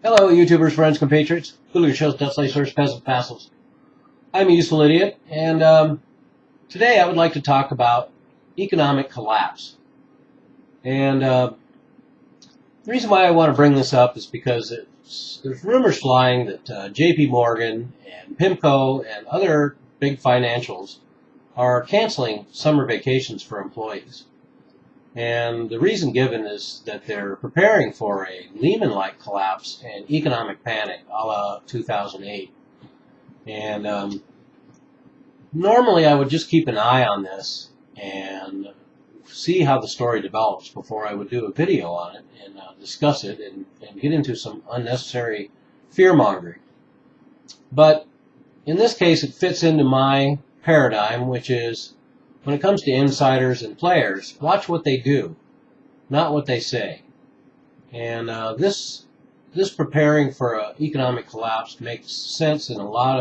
Hello, YouTubers, friends, compatriots, hooligan shows, debt slayers, peasant vassals. I'm a useful idiot, and today I would like to talk about economic collapse. And the reason why I want to bring this up is because there's rumors flying that JP Morgan and PIMCO and other big financials are canceling summer vacations for employees. And the reason given is that they're preparing for a Lehman-like collapse and economic panic a la 2008. And normally I would just keep an eye on this and see how the story develops before I would do a video on it and discuss it and get into some unnecessary fear-mongering. But in this case, it fits into my paradigm, which is when it comes to insiders and players, watch what they do, not what they say. And this preparing for an economic collapse makes sense in a lot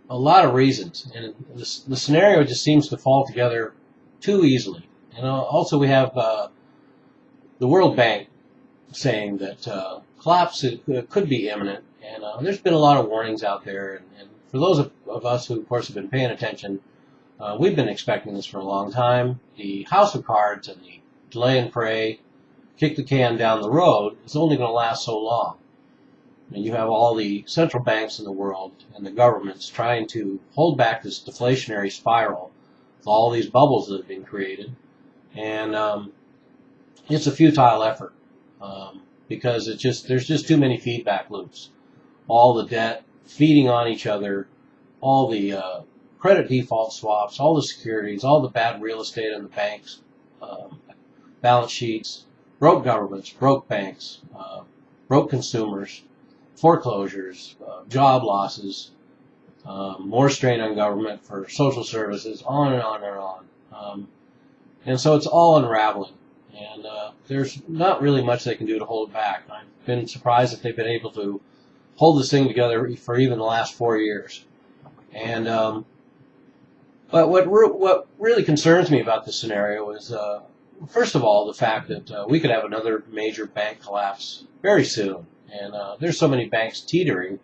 of reasons, and the scenario just seems to fall together too easily. And also we have the World Bank saying that collapse could be imminent, and there's been a lot of warnings out there. And for those of us who, of course, have been paying attention, we've been expecting this for a long time. The house of cards and the delay and pray, kick the can down the road is only going to last so long. And you have all the central banks in the world and the governments trying to hold back this deflationary spiral with all these bubbles that have been created. And it's a futile effort because there's just too many feedback loops. All the debt feeding on each other, all the credit default swaps, all the securities, all the bad real estate in the banks, balance sheets, broke governments, broke banks, broke consumers, foreclosures, job losses, more strain on government for social services, on and on and on. And so it's all unraveling. And there's not really much they can do to hold it back. I've been surprised that they've been able to hold this thing together for even the last 4 years. And but what really concerns me about this scenario is, first of all, the fact that we could have another major bank collapse very soon. And there's so many banks teetering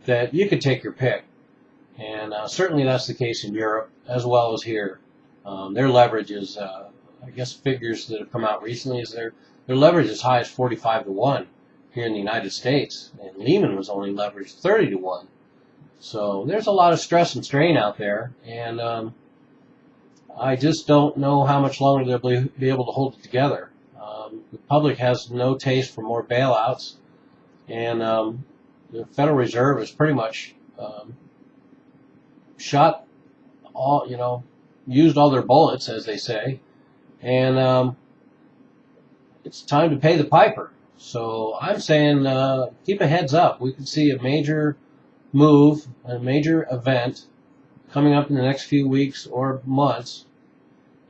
that you could take your pick. And certainly that's the case in Europe as well as here. Their leverage is, I guess figures that have come out recently, is their leverage is as high as 45 to 1 here in the United States. And Lehman was only leveraged 30 to 1. So there's a lot of stress and strain out there, and I just don't know how much longer they'll be able to hold it together. The public has no taste for more bailouts, and the Federal Reserve has pretty much shot all, used all their bullets, as they say, and it's time to pay the piper. So I'm saying keep a heads up. We could see a major move, a major event coming up in the next few weeks or months,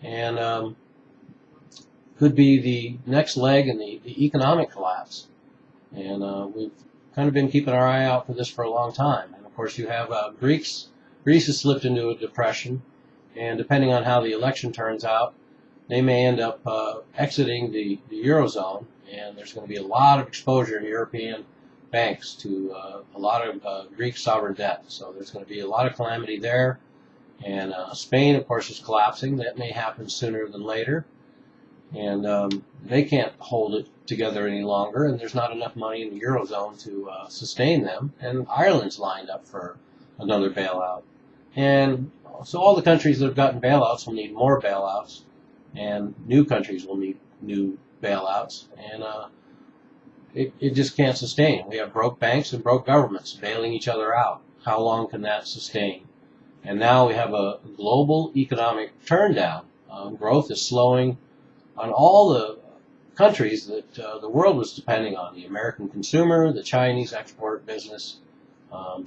and could be the next leg in the economic collapse. And we've kind of been keeping our eye out for this for a long time. And of course you have Greece has slipped into a depression, and depending on how the election turns out, they may end up exiting the eurozone, and there's going to be a lot of exposure in European banks to a lot of Greek sovereign debt. So there's going to be a lot of calamity there. And Spain, of course, is collapsing. That may happen sooner than later. And they can't hold it together any longer, and there's not enough money in the eurozone to sustain them. And Ireland's lined up for another bailout. And so all the countries that have gotten bailouts will need more bailouts, and new countries will need new bailouts. And it just can't sustain. We have broke banks and broke governments bailing each other out. How long can that sustain? And now we have a global economic turndown. Growth is slowing on all the countries that the world was depending on. The American consumer, the Chinese export business,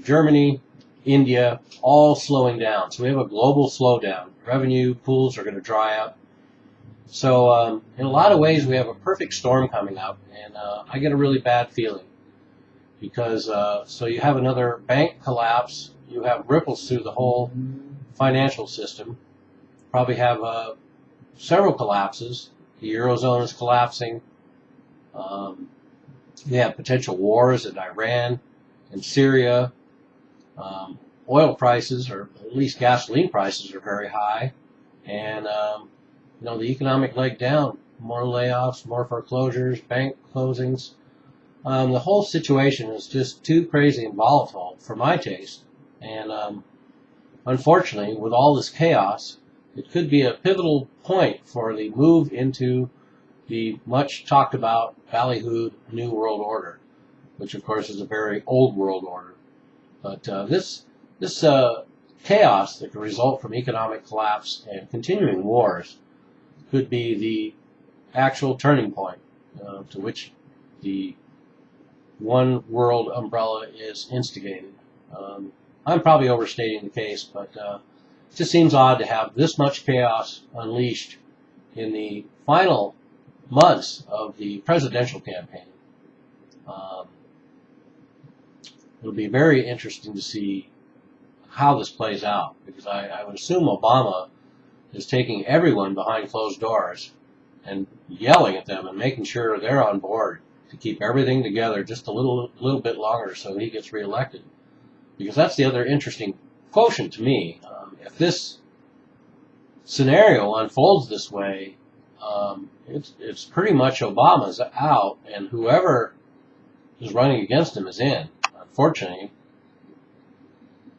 Germany, India, all slowing down. So we have a global slowdown. Revenue pools are going to dry up. So in a lot of ways, we have a perfect storm coming up, and I get a really bad feeling because so you have another bank collapse, you have ripples through the whole financial system, probably have several collapses. The eurozone is collapsing. We have potential wars in Iran and Syria. Oil prices, or at least gasoline prices, are very high. And, the economic leg down, more layoffs, more foreclosures, bank closings. The whole situation is just too crazy and volatile for my taste. And unfortunately, with all this chaos, it could be a pivotal point for the move into the much talked about, ballyhooed New World Order, which of course is a very old world order. But this chaos that could result from economic collapse and continuing wars could be the actual turning point to which the one world umbrella is instigated. I'm probably overstating the case, but it just seems odd to have this much chaos unleashed in the final months of the presidential campaign. It'll be very interesting to see how this plays out, because I would assume Obama is taking everyone behind closed doors and yelling at them and making sure they're on board to keep everything together just a little bit longer so he gets reelected. Because that's the other interesting quotient to me. If this scenario unfolds this way, it's pretty much Obama's out, and whoever is running against him is in. Unfortunately,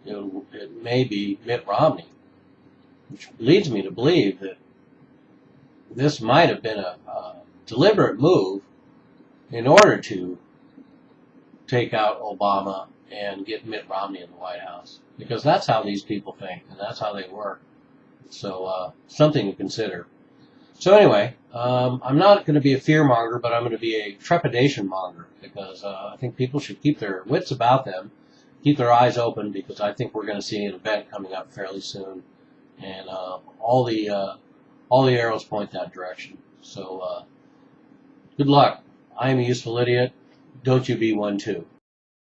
it may be Mitt Romney, which leads me to believe that this might have been a deliberate move in order to take out Obama and get Mitt Romney in the White House, because that's how these people think and that's how they work. So something to consider. So anyway, I'm not going to be a fear monger, but I'm going to be a trepidation monger, because I think people should keep their wits about them, keep their eyes open, because I think we're going to see an event coming up fairly soon, and all the arrows point that direction. So good luck. I am a useful idiot. Don't you be one too.